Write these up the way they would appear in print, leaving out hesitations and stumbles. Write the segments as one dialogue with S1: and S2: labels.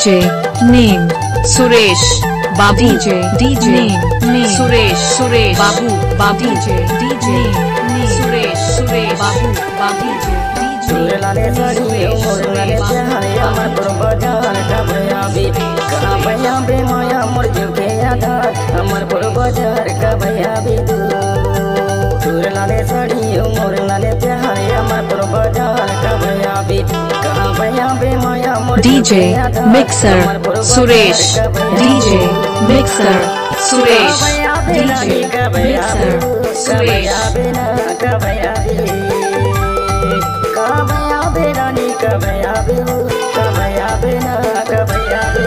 S1: DJ name Suresh Babu DJ name Suresh Babu DJ name Suresh Babu
S2: चूर लाले साड़ी मोर लाले प्यार अमर बाजार का भैया भी कहाँ भैया बे माया मोर जुगे आधार अमर बाजार का भैया भी तू चूर लाले साड़ी मोर लाले प्यार अमर बाजार का भैया भी कहाँ भैया बे माया मोर
S1: DJ Mixer Suresh DJ Mixer Suresh DJ Mixer Suresh
S2: कभया बे ना कभया बे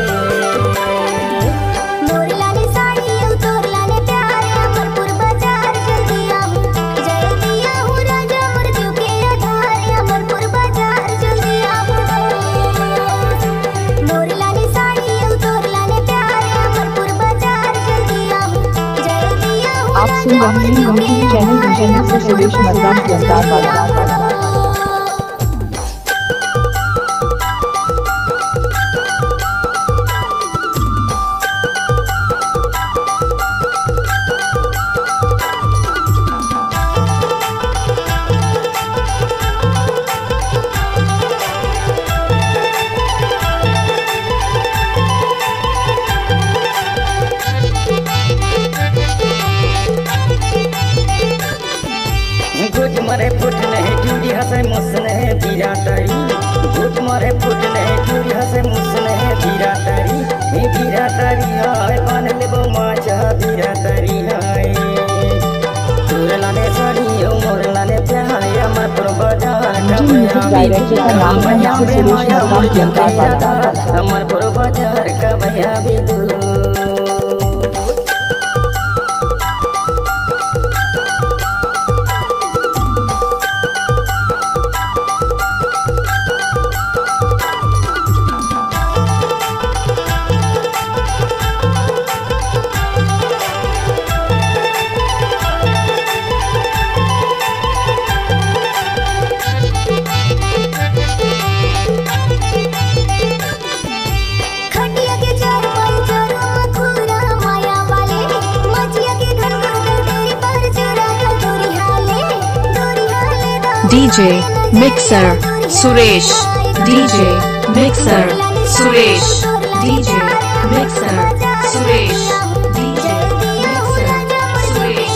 S3: मोर लाले साड़ी तोर लाले प्यार अमरपुर बाजार जल्दी आहू जल्दी आहू राजा मोर जुगे आधार अमरपुर बाजार जल्दी आहू मोर लाले साड़ी तोर लाले प्यार अमरपुर बाजार जल्दी आहू जल्दी आहू
S4: आप सुन रहे हैं हमारे चैनल से सुरेश मर्दान गिरफ्तार
S2: गुट मरे फुट नहीं चूड़ी हंसे मुस नहीं पीरा तारी गुट मरे फुट नहीं चूड़ी हंसे मुस नहीं पीरा तारी हाय पान लेबो माचा पीरा तारी हाय चूर लाने साड़ी मोर लाने प्यार अमर बाजार का
S4: डायरेक्टर का नाम है सुरेश मर्दान गिरफ्तार
S2: अमर बाजार का भैया भी तू
S1: DJ Mixer Suresh DJ Mixer Suresh DJ Mixer Suresh DJ Mixer Suresh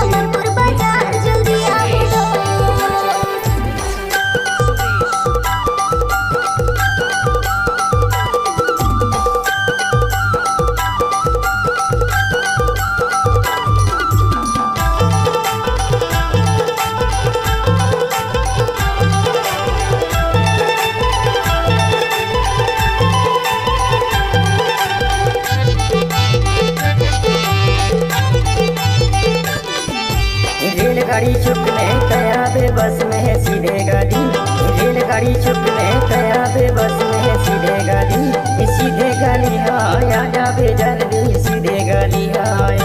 S3: Amarpur बाजार जल्दी आहू
S2: रेलगाड़ी चुपने कया बे बस में है सीधे गाड़ी रेलगाड़ी चुपने कया बे बस में है सीधे गाड़ी हाय आजा बे जल्दी सीधे गाड़ी हाय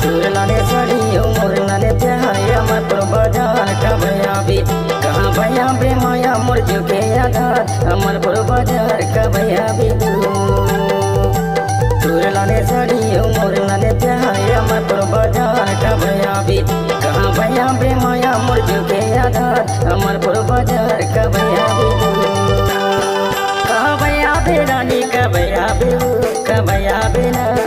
S2: चूर लाने साड़ी मोर लाने प्यार अमर बाजार का भैया भी कहाँ भैया बे माया मोर जुगे आधार अमर बाजार का भैया भी तू चूर लाने साड़ी मोर लाने प्यार अमर बाजार का भैया भी कहाँ भैया बे माया मोर जुगे आधार अमरपुर बाजार का भैया भी कहाँ भैया बे रानी का भैया बे ना